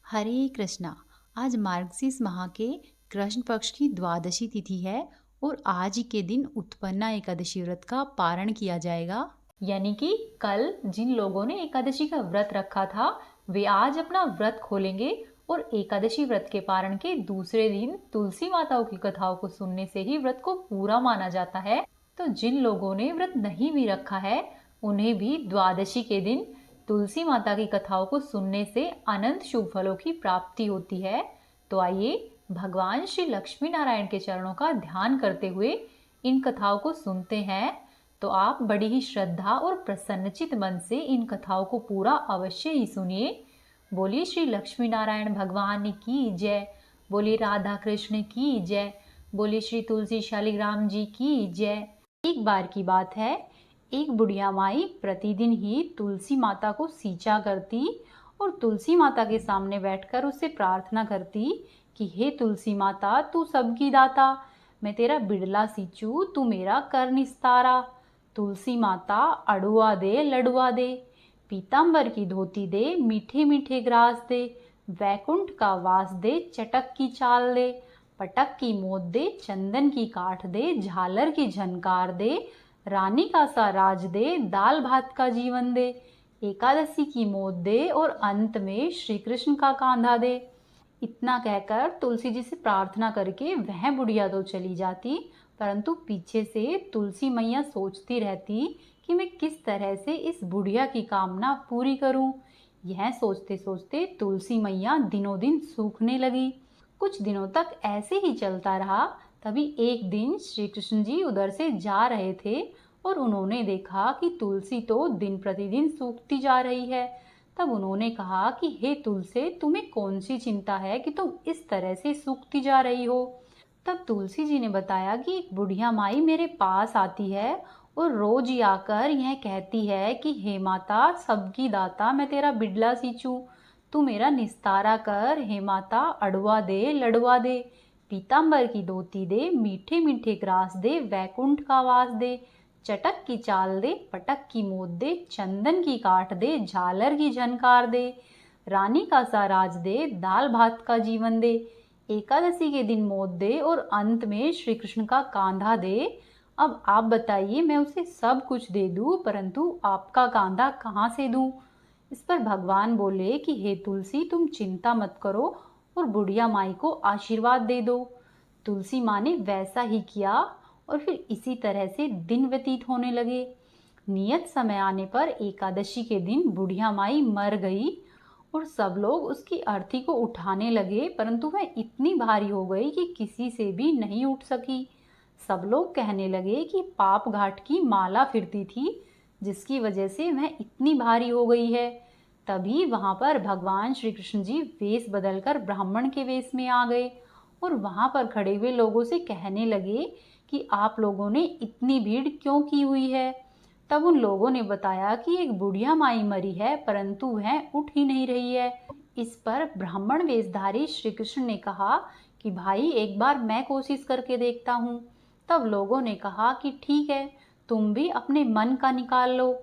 हरे कृष्णा। आज मार्गशीर्ष माह के कृष्ण पक्ष की द्वादशी तिथि है और आज ही के दिन उत्पन्ना एकादशी व्रत का पारण किया जाएगा। यानी कि कल जिन लोगों ने एकादशी का व्रत रखा था वे आज अपना व्रत खोलेंगे और एकादशी व्रत के पारण के दूसरे दिन तुलसी माताओं की कथाओं को सुनने से ही व्रत को पूरा माना जाता है। तो जिन लोगों ने व्रत नहीं भी रखा है उन्हें भी द्वादशी के दिन तुलसी माता की कथाओं को सुनने से अनंत शुभ फलों की प्राप्ति होती है। तो आइए भगवान श्री लक्ष्मी नारायण के चरणों का ध्यान करते हुए इन कथाओं को सुनते हैं। तो आप बड़ी ही श्रद्धा और प्रसन्नचित मन से इन कथाओं को पूरा अवश्य ही सुनिए। बोलिए श्री लक्ष्मी नारायण भगवान की जय। बोलिए राधा कृष्ण की जय। बोलिए श्री तुलसी शालिग्राम जी की जय। एक बार की बात है, एक बुढ़िया माई प्रतिदिन ही तुलसी माता को सींचा करती और तुलसी माता के सामने बैठकर उससे प्रार्थना करती कि हे तुलसी माता, तू सबकी दाता, मैं तेरा बिड़ला सींचू, तू मेरा कर निस्तारा। तुलसी माता अड़ुआ दे लड़ुआ दे, पीतांबर की धोती दे, मीठे मीठे ग्रास दे, वैकुंठ का वास दे, चटक की चाल दे, पटक की मोद दे, चंदन की काठ दे, झालर की झनकार दे, रानी का सा राज दे, दाल भात का जीवन दे, एकादशी की मोद दे और अंत में श्री कृष्ण का कांधा दे। इतना कहकर तुलसी जी से प्रार्थना करके वह बुढ़िया तो चली जाती, परंतु पीछे से तुलसी मैया सोचती रहती कि मैं किस तरह से इस बुढ़िया की कामना पूरी करूं। यह सोचते सोचते तुलसी मैया दिनों दिन सूखने लगी। कुछ दिनों तक ऐसे ही चलता रहा। तभी एक दिन श्री कृष्ण जी उधर से जा रहे थे और उन्होंने देखा कि तुलसी तो दिन प्रतिदिन सूखती जा रही है। तब उन्होंने कहा कि हे तुलसी, तुम्हें कौन सी चिंता है कि तुम इस तरह से सूखती जा रही हो। तब तुलसी जी ने बताया कि एक बुढ़िया माई मेरे पास आती है और रोज ही आकर यह कहती है कि हे माता, सबकी दाता, मैं तेरा बिड़ला सींचूं, तू मेरा निस्तारा कर। हे माता, अड़ुआ दे लड़ुआ दे, पीतांबर की धोती दे, मीठे मीठे ग्रास दे, वैकुंठ का वास दे, चटक की चाल दे, पटक की मोद दे, चंदन की काठ दे, झालर की झनकार दे, रानी का सा राज दे, दाल भात का जीवन दे, एकादशी के दिन मोद दे और अंत में श्री कृष्ण का कांधा दे। अब आप बताइए, मैं उसे सब कुछ दे दूं, परंतु आपका कांधा कहाँ से दूं। इस पर भगवान बोले कि हे तुलसी, तुम चिंता मत करो और बुढ़िया माई को आशीर्वाद दे दो। तुलसी माँ ने वैसा ही किया और फिर इसी तरह से दिन व्यतीत होने लगे। नियत समय आने पर एकादशी के दिन बुढ़िया माई मर गई और सब लोग उसकी अर्थी को उठाने लगे, परंतु वह इतनी भारी हो गई कि किसी से भी नहीं उठ सकी। सब लोग कहने लगे कि पाप घाट की माला फिरती थी, जिसकी वजह से वह इतनी भारी हो गई है। तभी वहां पर भगवान श्री कृष्ण जी वेश बदलकर ब्राह्मण के वेश में आ गए और वहां पर खड़े हुए लोगों से कहने लगे कि आप लोगों ने इतनी भीड़ क्यों की हुई है। तब उन लोगों ने बताया कि एक बुढ़िया माई मरी है, परंतु वह उठ ही नहीं रही है। इस पर ब्राह्मण वेशधारी श्री कृष्ण ने कहा कि भाई, एक बार मैं कोशिश करके देखता हूँ। तब लोगों ने कहा कि ठीक है, तुम भी अपने मन का निकाल लो।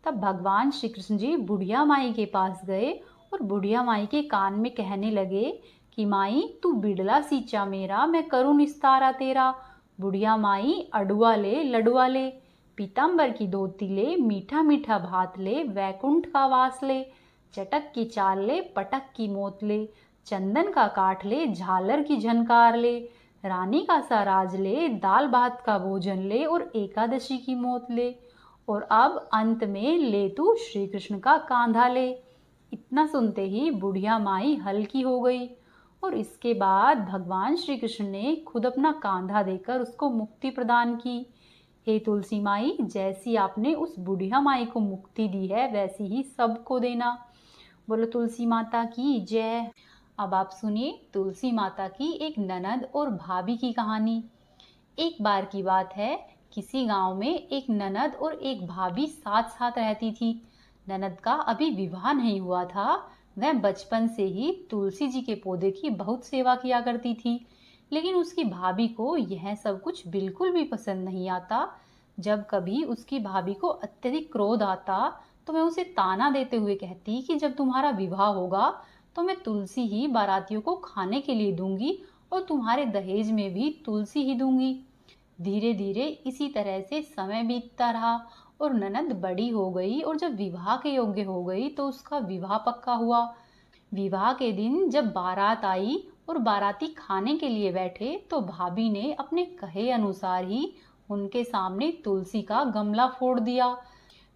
तब भगवान श्री कृष्ण जी बुढ़िया माई के पास गए और बुढ़िया माई के कान में कहने लगे कि माई, तू बिड़ला सींचा मेरा, मैं करूँ निस्तारा तेरा। बुढ़िया माई अड़ुआ ले लड़ुआ ले, पीतांबर की धोती ले, मीठा मीठा भात ले, वैकुंठ का वास ले, चटक की चाल ले, पटक की मोत ले, चंदन का काठ ले, झालर की झनकार ले, रानी का सा राज ले, दाल भात का भोजन ले और एकादशी की मोत ले, और अब अंत में ले तू श्री कृष्ण का कांधा ले। इतना सुनते ही बुढ़िया माई हल्की हो गई और इसके बाद भगवान श्री कृष्ण ने खुद अपना कांधा देकर उसको मुक्ति प्रदान की। हे तुलसी माई, जैसी आपने उस बुढ़िया माई को मुक्ति दी है वैसी ही सबको देना। बोलो तुलसी माता की जय। अब आप सुनिए तुलसी माता की एक ननद और भाभी की कहानी। एक बार की बात है, किसी गांव में एक ननद और एक भाभी साथ साथ रहती थी। ननद का अभी विवाह नहीं हुआ था। वह बचपन से ही तुलसी जी के पौधे की बहुत सेवा किया करती थी, लेकिन उसकी भाभी को यह सब कुछ बिल्कुल भी पसंद नहीं आता। जब कभी उसकी भाभी को अत्यधिक क्रोध आता तो वह उसे ताना देते हुए कहती कि जब तुम्हारा विवाह होगा तो मैं तुलसी ही बारातियों को खाने के लिए दूंगी और तुम्हारे दहेज में भी तुलसी ही दूंगी। धीरे धीरे इसी तरह से समय बीतता रहा और ननद बड़ी हो गई और जब विवाह के योग्य हो गई तो उसका विवाह पक्का हुआ। विवाह के दिन जब बारात आई और बाराती खाने के लिए बैठे तो भाभी ने अपने कहे अनुसार ही उनके सामने तुलसी का गमला फोड़ दिया।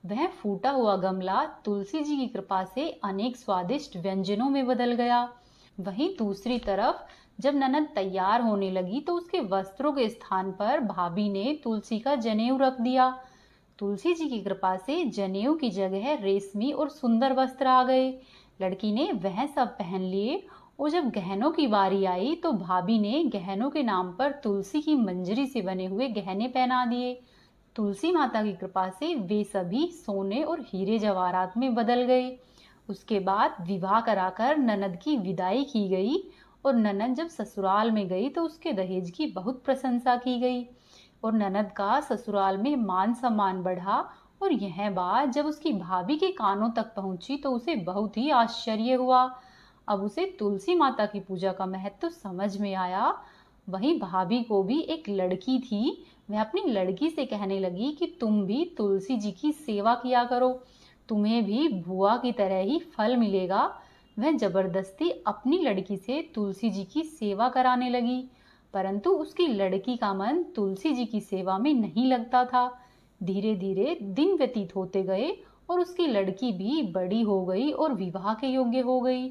वह फूटा हुआ गमला तुलसी जी की कृपा से अनेक स्वादिष्ट व्यंजनों में बदल गया। वहीं दूसरी तरफ जब ननद तैयार होने लगी तो उसके वस्त्रों के स्थान पर भाभी ने तुलसी का जनेऊ रख दिया। तुलसी जी की कृपा से जनेऊ की जगह रेशमी और सुंदर वस्त्र आ गए। लड़की ने वह सब पहन लिए और जब गहनों की बारी आई तो भाभी ने गहनों के नाम पर तुलसी की मंजरी से बने हुए गहने पहना दिए। तुलसी माता की कृपा से वे सभी सोने और हीरे जवाहरात में बदल गए। उसके बाद विवाह कराकर ननद की विदाई की गई और ननद जब ससुराल में गई तो उसके दहेज की बहुत प्रशंसा की गई और ननद का ससुराल में मान सम्मान बढ़ा। और यह बात जब उसकी भाभी के कानों तक पहुंची तो उसे बहुत ही आश्चर्य हुआ। अब उसे तुलसी माता की पूजा का महत्व समझ में आया। वहीं भाभी को भी एक लड़की थी। वह अपनी लड़की से कहने लगी कि तुम भी तुलसी जी की सेवा किया करो, तुम्हें भी बुआ की तरह ही फल मिलेगा। वह जबरदस्ती अपनी लड़की से तुलसी जी की सेवा कराने लगी, परंतु उसकी लड़की का मन तुलसी जी की सेवा में नहीं लगता था। धीरे धीरे दिन व्यतीत होते गए और उसकी लड़की भी बड़ी हो गई और विवाह के योग्य हो गई।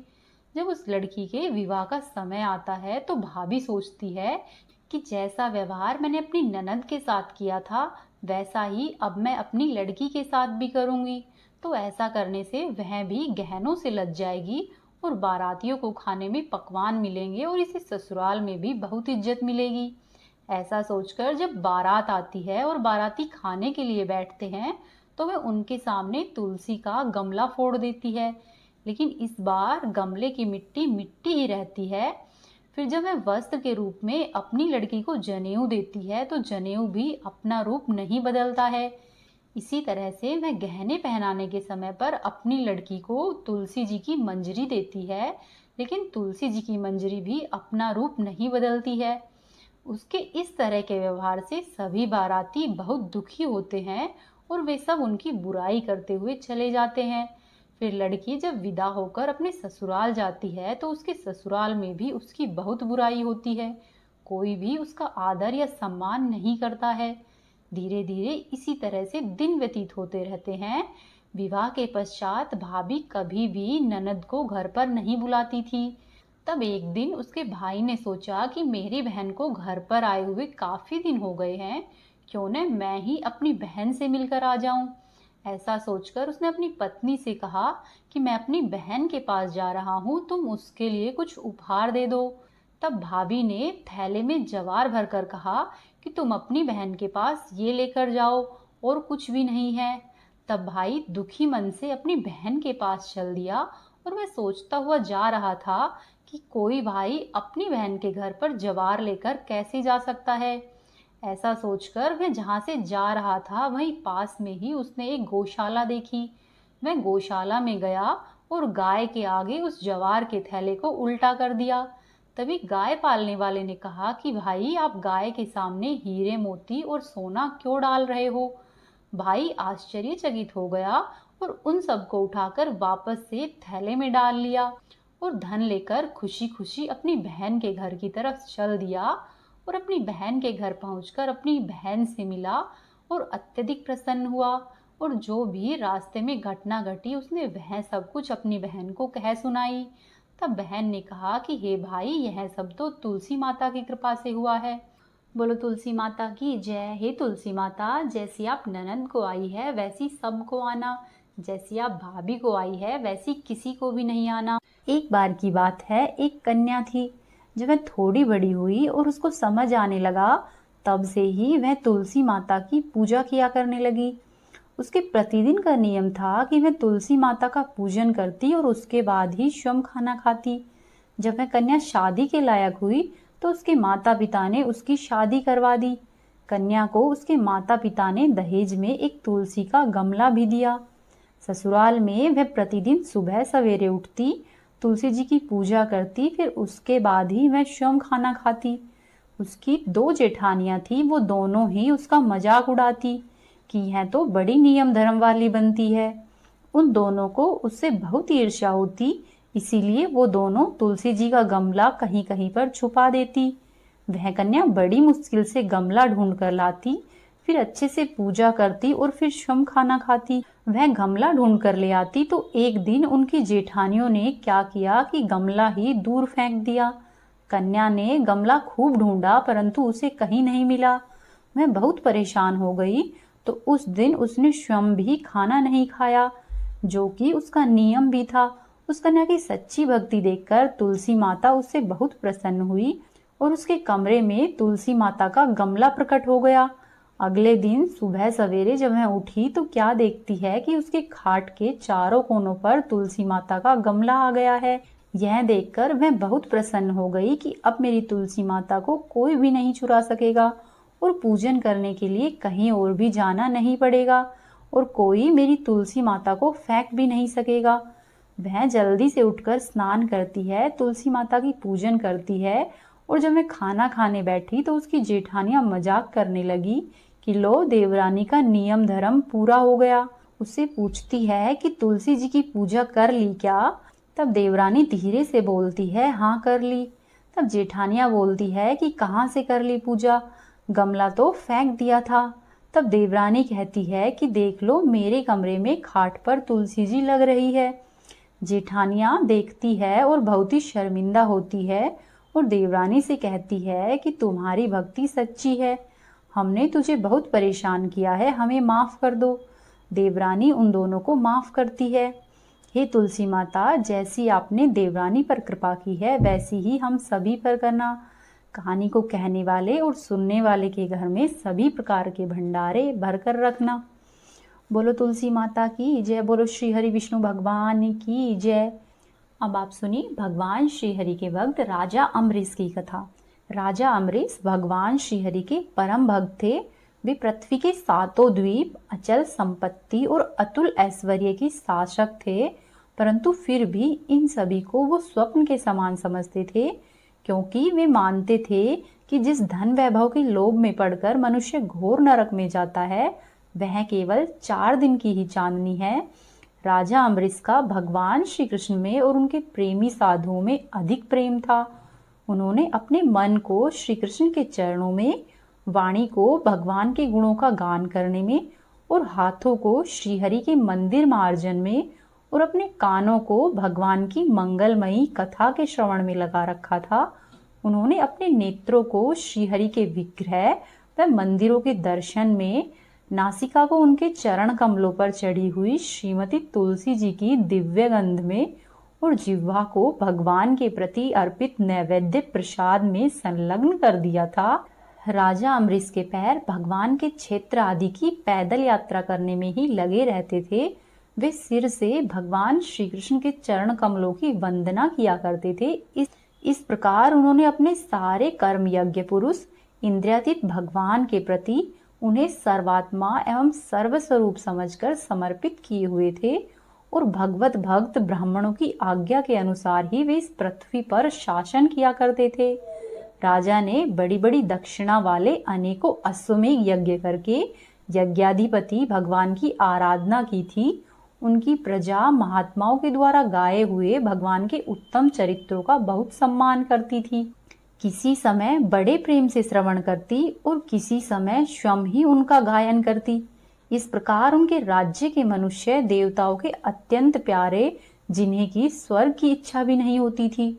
जब उस लड़की के विवाह का समय आता है तो भाभी सोचती है कि जैसा व्यवहार मैंने अपनी ननद के साथ किया था वैसा ही अब मैं अपनी लड़की के साथ भी करूंगी। तो ऐसा करने से वह भी गहनों से लद जाएगी और बारातियों को खाने में पकवान मिलेंगे और इसे ससुराल में भी बहुत इज्जत मिलेगी। ऐसा सोचकर जब बारात आती है और बाराती खाने के लिए बैठते हैं तो वह उनके सामने तुलसी का गमला फोड़ देती है, लेकिन इस बार गमले की मिट्टी मिट्टी ही रहती है। फिर जब वह वस्त्र के रूप में अपनी लड़की को जनेऊ देती है तो जनेऊ भी अपना रूप नहीं बदलता है। इसी तरह से वह गहने पहनाने के समय पर अपनी लड़की को तुलसी जी की मंजरी देती है, लेकिन तुलसी जी की मंजरी भी अपना रूप नहीं बदलती है। उसके इस तरह के व्यवहार से सभी बाराती बहुत दुखी होते हैं और वे सब उनकी बुराई करते हुए चले जाते हैं। फिर लड़की जब विदा होकर अपने ससुराल जाती है तो उसके ससुराल में भी उसकी बहुत बुराई होती है। कोई भी उसका आदर या सम्मान नहीं करता है। धीरे धीरे इसी तरह से दिन व्यतीत होते रहते हैं। विवाह के पश्चात भाभी कभी भी ननद को घर पर नहीं बुलाती थी। तब एक दिन उसके भाई ने सोचा कि मेरी बहन को घर पर आए हुए काफी दिन हो गए हैं, क्यों न मैं ही अपनी बहन से मिलकर आ जाऊं। ऐसा सोचकर उसने अपनी पत्नी से कहा कि मैं अपनी बहन के पास जा रहा हूँ, तुम उसके लिए कुछ उपहार दे दो। तब भाभी ने थैले में जवार भरकर कहा कि तुम अपनी बहन के पास ये लेकर जाओ और कुछ भी नहीं है। तब भाई दुखी मन से अपनी बहन के पास चल दिया और वह सोचता हुआ जा रहा था कि कोई भाई अपनी बहन के घर पर जवार लेकर कैसे जा सकता है। ऐसा सोचकर वह जहाँ से जा रहा था वहीं पास में ही उसने एक गौशाला देखी। वह गौशाला में गया और गाय के आगे उस जवार के थैले को उल्टा कर दिया। तभी गाय पालने वाले ने कहा कि भाई आप गाय के सामने हीरे मोती और सोना क्यों डाल रहे हो। भाई आश्चर्यचकित हो गया और उन सबको उठाकर वापस से थैले में डाल लिया और धन लेकर खुशी खुशी अपनी बहन के घर की तरफ चल दिया और अपनी बहन के घर पहुंचकर अपनी बहन से मिला और अत्यधिक प्रसन्न हुआ। और जो भी रास्ते में घटना घटी उसने वह सब कुछ अपनी बहन को कह सुनाई। तब बहन ने कहा कि हे भाई, यह सब तो तुलसी माता की कृपा से हुआ है। बोलो तुलसी माता की जय। हे तुलसी माता, जैसी आप ननद को आई है वैसी सबको आना, जैसी आप भाभी को आई है वैसी किसी को भी नहीं आना। एक बार की बात है, एक कन्या थी। जब वह थोड़ी बड़ी हुई और उसको समझ आने लगा तब से ही वह तुलसी माता की पूजा किया करने लगी। उसके प्रतिदिन का नियम था कि वह तुलसी माता का पूजन करती और उसके बाद ही स्वयं खाना खाती। जब वह कन्या शादी के लायक हुई तो उसके माता पिता ने उसकी शादी करवा दी। कन्या को उसके माता पिता ने दहेज में एक तुलसी का गमला भी दिया। ससुराल में वह प्रतिदिन सुबह सवेरे उठती, तुलसी जी की पूजा करती, फिर उसके बाद ही वह स्वयं खाना खाती। उसकी 2 जेठानियां थी, वो दोनों ही उसका मजाक उड़ाती कि यह तो बड़ी नियम धर्म वाली बनती है। उन दोनों को उससे बहुत ईर्ष्या होती, इसीलिए वो दोनों तुलसी जी का गमला कहीं कहीं पर छुपा देती। वह कन्या बड़ी मुश्किल से गमला ढूंढ कर लाती, फिर अच्छे से पूजा करती और फिर स्वयं खाना खाती। वह गमला ढूंढ कर ले आती तो एक दिन उनकी जेठानियों ने क्या किया कि गमला ही दूर फेंक दिया। कन्या ने गमला खूब ढूंढा परंतु उसे कहीं नहीं मिला। वह बहुत परेशान हो गई, तो उस दिन उसने स्वयं भी खाना नहीं खाया, जो कि उसका नियम भी था। उस कन्या की सच्ची भक्ति देखकर तुलसी माता उससे बहुत प्रसन्न हुई और उसके कमरे में तुलसी माता का गमला प्रकट हो गया। अगले दिन सुबह सवेरे जब वह उठी तो क्या देखती है कि उसके खाट के चारों कोनों पर तुलसी माता का गमला आ गया है। यह देखकर वह बहुत प्रसन्न हो गई कि अब मेरी तुलसी माता को कोई भी नहीं चुरा सकेगा और पूजन करने के लिए कहीं और भी जाना नहीं पड़ेगा और कोई मेरी तुलसी माता को फेंक भी नहीं सकेगा। वह जल्दी से उठकर स्नान करती है, तुलसी माता की पूजन करती है और जब मैं खाना खाने बैठी तो उसकी जेठानियां मजाक करने लगी कि लो देवरानी का नियम धर्म पूरा हो गया। उससे पूछती है कि तुलसी जी की पूजा कर ली क्या? तब देवरानी धीरे से बोलती है, हाँ कर ली। तब जेठानियां बोलती है कि कहाँ से कर ली पूजा, गमला तो फेंक दिया था। तब देवरानी कहती है कि देख लो मेरे कमरे में खाट पर तुलसी जी लग रही है। जेठानियां देखती है और बहुत ही शर्मिंदा होती है और देवरानी से कहती है कि तुम्हारी भक्ति सच्ची है, हमने तुझे बहुत परेशान किया है, हमें माफ कर दो। देवरानी उन दोनों को माफ करती है। हे तुलसी माता, जैसी आपने देवरानी पर कृपा की है वैसी ही हम सभी पर करना। कहानी को कहने वाले और सुनने वाले के घर में सभी प्रकार के भंडारे भरकर रखना। बोलो तुलसी माता की जय, बोलो श्री हरि विष्णु भगवान की जय। अब आप सुनिए भगवान श्री हरि के भक्त राजा अम्बरीश की कथा। राजा अम्बरीश भगवान श्री हरि के परम भक्त थे। वे पृथ्वी के 7 द्वीप, अचल संपत्ति और अतुल ऐश्वर्य के शासक थे, परंतु फिर भी इन सभी को वो स्वप्न के समान समझते थे, क्योंकि वे मानते थे कि जिस धन वैभव के लोभ में पड़कर मनुष्य घोर नरक में जाता है वह केवल 4 दिन की ही चांदनी है। राजा अम्बरीश का भगवान श्री कृष्ण में और उनके प्रेमी साधुओं में अधिक प्रेम था। उन्होंने अपने मन को श्री कृष्ण के चरणों में, वाणी को भगवान के गुणों का गान करने में और हाथों को श्रीहरि के मंदिर मार्जन में और अपने कानों को भगवान की मंगलमयी कथा के श्रवण में लगा रखा था। उन्होंने अपने नेत्रों को श्रीहरि के विग्रह व मंदिरों के दर्शन में, नासिका को उनके चरण कमलों पर चढ़ी हुई श्रीमती तुलसी जी की दिव्य गंध में और जिह्वा को भगवान के प्रति अर्पित नैवेद्य प्रसाद में संलग्न कर दिया था। राजा अम्बरीश के पैर भगवान के क्षेत्र आदि की पैदल यात्रा करने में ही लगे रहते थे। वे सिर से भगवान श्री कृष्ण के चरण कमलों की वंदना किया करते थे। इस प्रकार उन्होंने अपने सारे कर्म यज्ञ पुरुष इंद्रियातीत भगवान के प्रति उन्हें सर्वात्मा एवं सर्वस्वरूप समझकर समर्पित किए हुए थे और भगवत भक्त ब्राह्मणों की आज्ञा के अनुसार ही वे इस पृथ्वी पर शासन किया करते थे। राजा ने बड़ी बड़ी दक्षिणा वाले अनेकों अश्वमेध यज्ञ करके यज्ञाधिपति भगवान की आराधना की थी। उनकी प्रजा महात्माओं के द्वारा गाए हुए भगवान के उत्तम चरित्रों का बहुत सम्मान करती थी। किसी समय बड़े प्रेम से श्रवण करती और किसी समय स्वयं ही उनका गायन करती। इस प्रकार उनके राज्य के मनुष्य देवताओं के अत्यंत प्यारे, जिन्हें की स्वर्ग की इच्छा भी नहीं होती थी।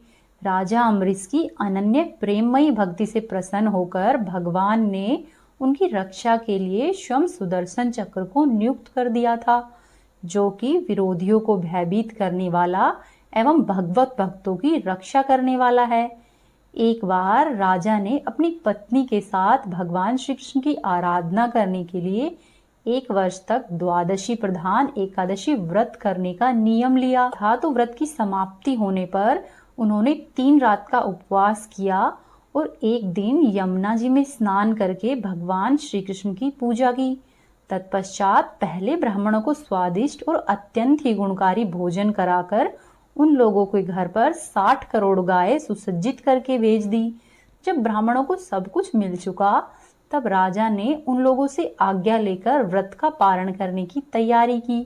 राजा अम्बरीश की अनन्य प्रेममयी भक्ति से प्रसन्न होकर भगवान ने उनकी रक्षा के लिए स्वयं सुदर्शन चक्र को नियुक्त कर दिया था, जो कि विरोधियों को भयभीत करने वाला एवं भगवत भक्तों की रक्षा करने वाला है। एक बार राजा ने अपनी पत्नी के साथ भगवान श्री कृष्ण की आराधना करने के लिए 1 वर्ष तक द्वादशी प्रधान एकादशी व्रत करने का नियम लिया था। तो व्रत की समाप्ति होने पर उन्होंने 3 रात का उपवास किया और एक दिन यमुना जी में स्नान करके भगवान श्री कृष्ण की पूजा की। तत्पश्चात पहले ब्राह्मणों को स्वादिष्ट और अत्यंत ही गुणकारी भोजन कराकर उन लोगों के घर पर 60 करोड़ गाय सुसज्जित करके भेज दी। जब ब्राह्मणों को सब कुछ मिल चुका, तब राजा ने उन लोगों से आज्ञा लेकर व्रत का पारण करने की तैयारी की।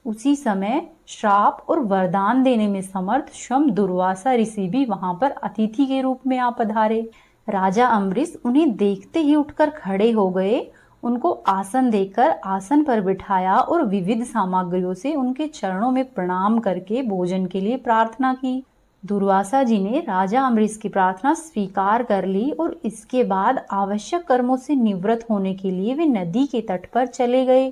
उसी समय श्राप और वरदान देने में समर्थ स्वयं दुर्वासा ऋषि भी वहां पर अतिथि के रूप में आ पधारे। राजा अम्बरीश उन्हें देखते ही उठकर खड़े हो गए, उनको आसन देकर आसन पर बिठाया और विविध सामग्रियों से उनके चरणों में प्रणाम करके भोजन के लिए प्रार्थना की। दुर्वासा जी ने राजा अम्बरीश की प्रार्थना स्वीकार कर ली और इसके बाद आवश्यक कर्मों से निवृत्त होने के लिए वे नदी के तट पर चले गए।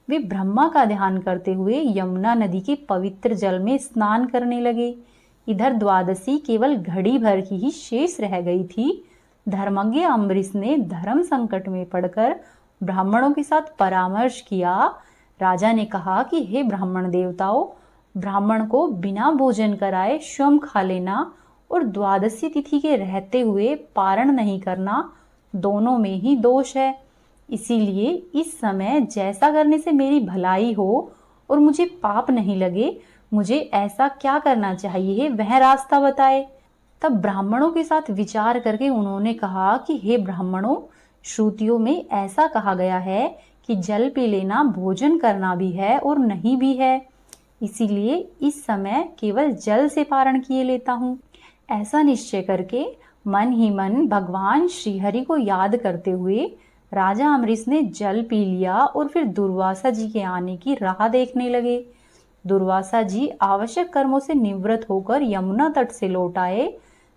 वे ब्रह्मा का ध्यान करते हुए यमुना नदी के पवित्र जल में स्नान करने लगे। इधर द्वादशी केवल घड़ी भर की ही शेष रह गई थी। धर्मज्ञ अम्बरीश ने धर्म संकट में पड़कर ब्राह्मणों के साथ परामर्श किया। राजा ने कहा कि हे ब्राह्मण देवताओं, ब्राह्मण को बिना भोजन कराए स्वयं खा लेना और द्वादशी तिथि के रहते हुए पारण नहीं करना, दोनों में ही दोष है। इसीलिए इस समय जैसा करने से मेरी भलाई हो और मुझे पाप नहीं लगे, मुझे ऐसा क्या करना चाहिए वह रास्ता बताए। तब ब्राह्मणों के साथ विचार करके उन्होंने कहा कि हे ब्राह्मणों, श्रुतियों में ऐसा कहा गया है कि जल पी लेना भोजन करना भी है और नहीं भी है, इसीलिए इस समय केवल जल से पारण किए लेता हूँ। ऐसा निश्चय करके मन ही मन भगवान श्रीहरि को याद करते हुए राजा अम्बरीश ने जल पी लिया और फिर दुर्वासा जी के आने की राह देखने लगे। दुर्वासा जी आवश्यक कर्मों से निवृत्त होकर यमुना तट से लौट आए।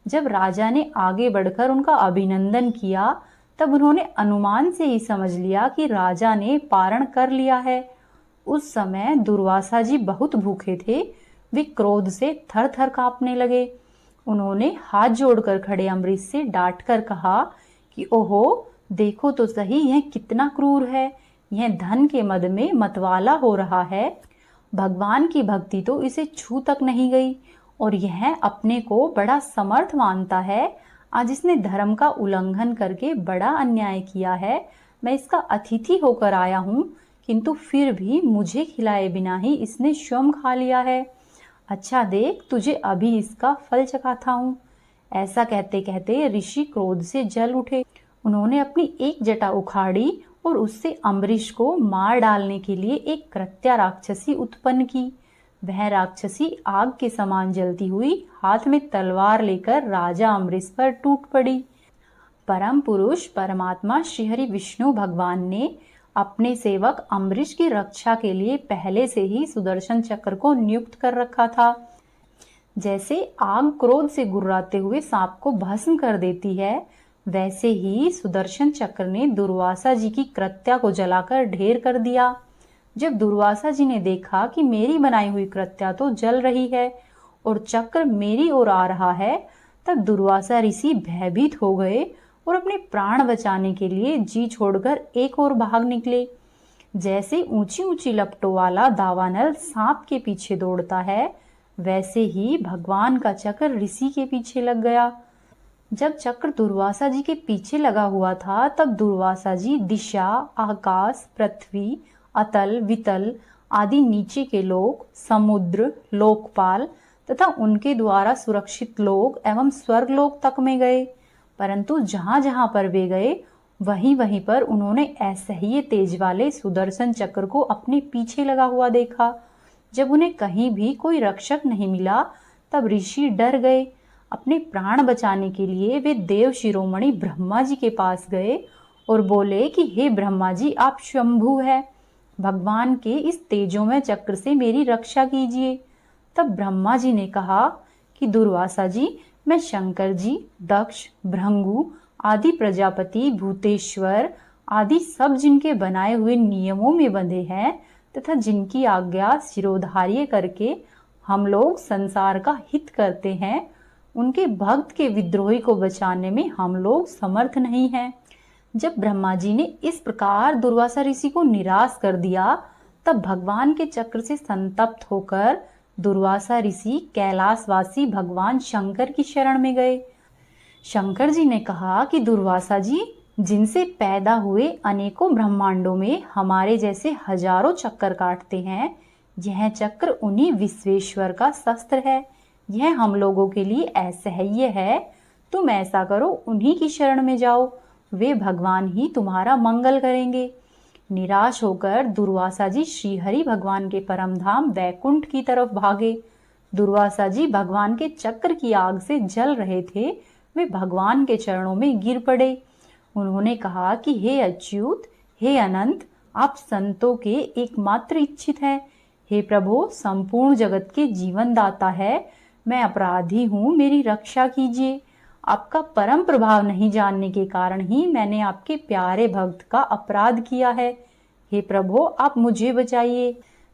जब राजा ने आगे बढ़कर उनका अभिनंदन किया, तब उन्होंने अनुमान से ही समझ लिया कि राजा ने पारण कर लिया है। उस समय दुर्वासा जी बहुत भूखे थे, वे क्रोध से थर थर कांपने लगे। उन्होंने हाथ जोड़कर खड़े अम्बरीश से डांट कर कहा कि ओहो, देखो तो सही यह कितना क्रूर है, यह धन के मद में मतवाला हो रहा है। भगवान की भक्ति तो इसे छू तक नहीं गई और यह अपने को बड़ा समर्थ मानता है। आज इसने धर्म का उल्लंघन करके बड़ा अन्याय किया है। मैं इसका अतिथि होकर आया हूँ, किंतु फिर भी मुझे खिलाए बिना ही इसने स्वयं खा लिया है। अच्छा देख, तुझे अभी इसका फल चखाता हूँ। ऐसा कहते कहते ऋषि क्रोध से जल उठे। उन्होंने अपनी एक जटा उखाड़ी और उससे अम्बरीश को मार डालने के लिए एक कृत्या राक्षसी उत्पन्न की। वह राक्षसी आग के समान जलती हुई हाथ में तलवार लेकर राजा अम्बरीश पर टूट पड़ी। परम पुरुष परमात्मा श्रीहरि विष्णु भगवान ने अपने सेवक अम्बरीश की रक्षा के लिए पहले से ही सुदर्शन चक्र को नियुक्त कर रखा था। जैसे आग क्रोध से गुर्राते हुए सांप को भस्म कर देती है, वैसे ही सुदर्शन चक्र ने दुर्वासा जी की कृत्या को जलाकर ढेर कर दिया। जब दुर्वासा जी ने देखा कि मेरी बनाई हुई कृत्या तो जल रही है और चक्र मेरी ओर आ रहा है, तब दुर्वासा ऋषि भयभीत हो गए और अपने प्राण बचाने के लिए जी छोड़कर एक ओर भाग निकले। जैसे ऊंची ऊंची लपटों वाला दावानल सांप के पीछे दौड़ता है, वैसे ही भगवान का चक्र ऋषि के पीछे लग गया। जब चक्र दुर्वासा जी के पीछे लगा हुआ था, तब दुर्वासा जी दिशा, आकाश, पृथ्वी, अतल, वितल आदि नीचे के लोक, समुद्र, लोकपाल तथा उनके द्वारा सुरक्षित लोक एवं स्वर्गलोक तक में गए। परंतु जहां जहां पर वे गए, वहीं वहीं पर उन्होंने ऐसे ही ये तेज वाले सुदर्शन चक्र को अपने पीछे लगा हुआ देखा। जब उन्हें कहीं भी कोई रक्षक नहीं मिला, तब ऋषि डर गए। अपने प्राण बचाने के लिए वे देव शिरोमणि ब्रह्मा जी के पास गए और बोले कि हे ब्रह्मा जी, आप शंभु है, भगवान के इस तेजोमय चक्र से मेरी रक्षा कीजिए। तब ब्रह्मा जी ने कहा कि दुर्वासा जी, मैं शंकर जी, दक्ष, भृंगु आदि प्रजापति, भूतेश्वर आदि सब जिनके बनाए हुए नियमों में बंधे हैं तथा जिनकी आज्ञा शिरोधार्य करके हम लोग संसार का हित करते हैं, उनके भक्त के विद्रोही को बचाने में हम लोग समर्थ नहीं हैं। जब ब्रह्मा जी ने इस प्रकार दुर्वासा ऋषि को निराश कर दिया, तब भगवान के चक्र से संतप्त होकर दुर्वासा ऋषि कैलाशवासी भगवान शंकर की शरण में गए। शंकर जी ने कहा कि दुर्वासा जी, जिनसे पैदा हुए अनेकों ब्रह्मांडों में हमारे जैसे हजारों चक्कर काटते हैं, यह चक्र उन्हीं विश्वेश्वर का शस्त्र है, यह हम लोगों के लिए असह्य है। तुम ऐसा करो, उन्हीं की शरण में जाओ, वे भगवान ही तुम्हारा मंगल करेंगे। निराश होकर दुर्वासा जी श्रीहरि भगवान के परम धाम वैकुंठ की तरफ भागे। दुर्वासा जी भगवान के चक्र की आग से जल रहे थे। वे भगवान के चरणों में गिर पड़े। उन्होंने कहा कि हे अच्युत, हे अनंत, आप संतों के एकमात्र इच्छित हैं। हे प्रभु, संपूर्ण जगत के जीवन दाता है, मैं अपराधी हूँ, मेरी रक्षा कीजिए। आपका परम प्रभाव नहीं जानने के कारण ही मैंने आपके प्यारे भक्त का अपराध किया है। हे प्रभु, आप मुझे बचाइए।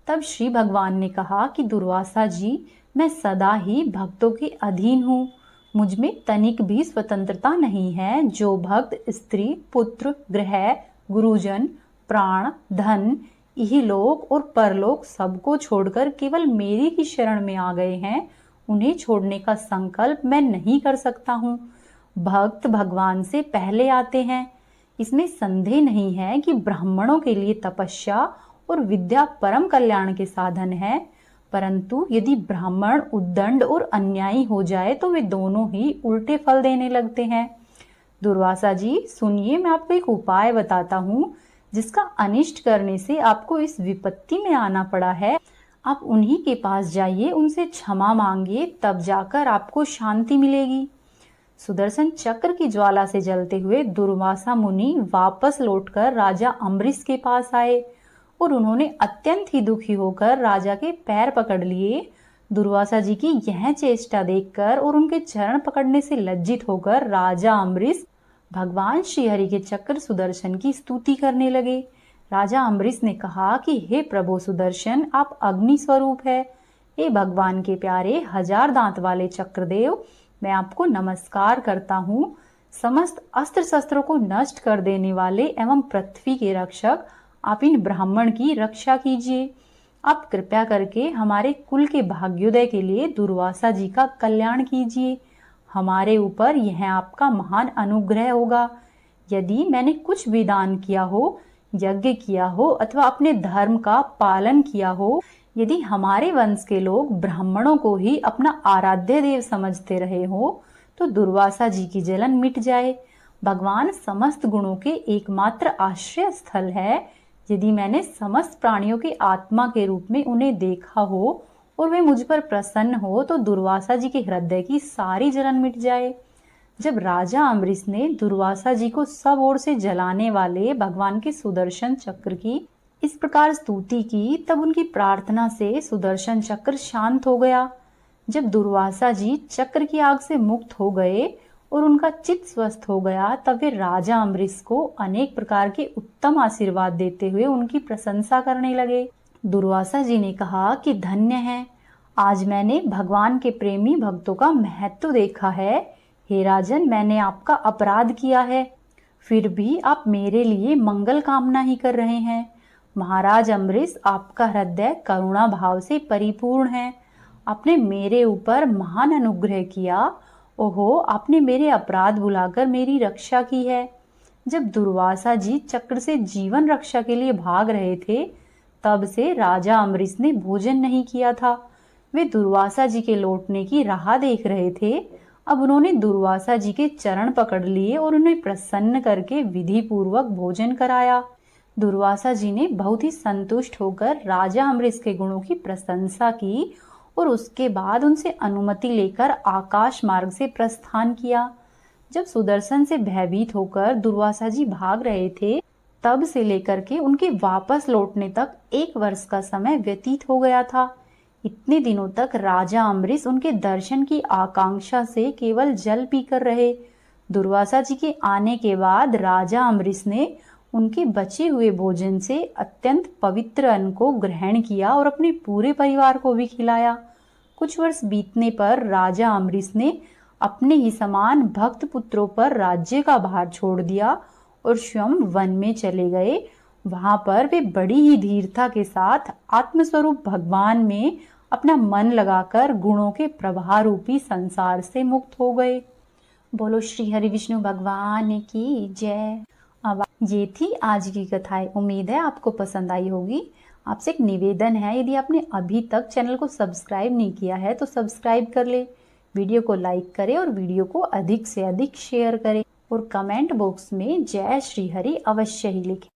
तब श्री भगवान ने कहा कि दुर्वासा जी, मैं सदा ही भक्तों के अधीन हूँ, मुझ में तनिक भी स्वतंत्रता नहीं है। जो भक्त स्त्री, पुत्र, गृह, गुरुजन, प्राण, धन, इहलोक और परलोक सबको छोड़कर केवल मेरी ही शरण में आ गए हैं, उन्हें छोड़ने का संकल्प मैं नहीं कर सकता हूँ। भक्त भगवान से पहले आते हैं। इसमें संदेह नहीं है कि ब्राह्मणों के लिए तपस्या और विद्या परम कल्याण के साधन है, परंतु यदि ब्राह्मण उद्दंड और अन्यायी हो जाए तो वे दोनों ही उल्टे फल देने लगते हैं। दुर्वासा जी सुनिए, मैं आपको एक उपाय बताता हूँ जिसका अनिष्ट करने से आपको इस विपत्ति में आना पड़ा है। आप उन्हीं के पास जाइए, उनसे क्षमा मांगिए, तब जाकर आपको शांति मिलेगी। सुदर्शन चक्र की ज्वाला से जलते हुए दुर्वासा मुनि वापस लौटकर राजा अम्बरीश के पास आए और उन्होंने अत्यंत ही दुखी होकर राजा के पैर पकड़ लिए। दुर्वासा जी की यह चेष्टा देखकर और उनके चरण पकड़ने से लज्जित होकर राजा अम्बरीश भगवान श्रीहरि के चक्र सुदर्शन की स्तुति करने लगे। राजा अम्बरीश ने कहा कि हे प्रभु सुदर्शन, आप अग्नि स्वरूप है। हे भगवान के प्यारे हजार दांत वाले चक्रदेव, मैं आपको नमस्कार करता हूँ। समस्त अस्त्र शस्त्रों को नष्ट कर देने वाले एवं पृथ्वी के रक्षक, आप इन ब्राह्मण की रक्षा कीजिए। आप कृपया करके हमारे कुल के भाग्योदय के लिए दुर्वासा जी का कल्याण कीजिए। हमारे ऊपर यह आपका महान अनुग्रह होगा। यदि मैंने कुछ भी दान किया हो, यज्ञ किया हो अथवा अपने धर्म का पालन किया हो, यदि हमारे वंश के लोग ब्राह्मणों को ही अपना आराध्य देव समझते रहे हो, तो दुर्वासा जी की जलन मिट जाए। भगवान समस्त गुणों के एकमात्र आश्रय स्थल है। यदि मैंने समस्त प्राणियों की आत्मा के रूप में उन्हें देखा हो और वे मुझ पर प्रसन्न हो, तो दुर्वासा जी के हृदय की सारी जलन मिट जाए। जब राजा अम्बरीश ने दुर्वासा जी को सब ओर से जलाने वाले भगवान के सुदर्शन चक्र की इस प्रकार स्तुति की, तब उनकी प्रार्थना से सुदर्शन चक्र शांत हो गया। जब दुर्वासा जी चक्र की आग से मुक्त हो गए और उनका चित्त स्वस्थ हो गया, तब वे राजा अम्बरीश को अनेक प्रकार के उत्तम आशीर्वाद देते हुए उनकी प्रशंसा करने लगे। दुर्वासा जी ने कहा कि धन्य है, आज मैंने भगवान के प्रेमी भक्तों का महत्व देखा है। हे राजन, मैंने आपका अपराध किया है, फिर भी आप मेरे लिए मंगल कामना ही कर रहे हैं। महाराज अम्बरीश, आपका हृदय करुणा भाव से परिपूर्ण है। आपने मेरे ऊपर महान अनुग्रह किया। ओहो, आपने मेरे अपराध भुलाकर मेरी रक्षा की है। जब दुर्वासा जी चक्र से जीवन रक्षा के लिए भाग रहे थे, तब से राजा अम्बरीश ने भोजन नहीं किया था। वे दुर्वासा जी के लौटने की राह देख रहे थे। अब उन्होंने दुर्वासा जी के चरण पकड़ लिए और उन्हें प्रसन्न करके विधि पूर्वक भोजन कराया। दुर्वासा जी ने बहुत ही संतुष्ट होकर राजा अम्बरीश के गुणों की प्रशंसा की और उसके बाद उनसे अनुमति लेकर आकाश मार्ग से प्रस्थान किया। जब सुदर्शन से भयभीत होकर दुर्वासा जी भाग रहे थे, तब से लेकर के उनके वापस लौटने तक 1 वर्ष का समय व्यतीत हो गया था। इतने दिनों तक राजा अम्बरीश उनके दर्शन की आकांक्षा से केवल जल पीकर रहे। दुर्वासा जी के आने के बाद राजा अम्बरीश ने उनके बचे हुए भोजन से अत्यंत पवित्र अन्न को ग्रहण किया और अपने पूरे परिवार को भी खिलाया। कुछ वर्ष बीतने पर राजा अम्बरीश ने अपने ही समान भक्त पुत्रों पर राज्य का भार छोड़ दिया और स्वयं वन में चले गए। वहां पर वे बड़ी ही धीरता के साथ आत्मस्वरूप भगवान में अपना मन लगाकर गुणों के प्रवाह रूपी संसार से मुक्त हो गए। बोलो श्री हरि विष्णु भगवान की जय। अब ये थी आज की कथाएं। उम्मीद है आपको पसंद आई होगी। आपसे एक निवेदन है, यदि आपने अभी तक चैनल को सब्सक्राइब नहीं किया है तो सब्सक्राइब कर ले, वीडियो को लाइक करें और वीडियो को अधिक से अधिक शेयर करें और कमेंट बॉक्स में जय श्री हरि अवश्य ही लिखें।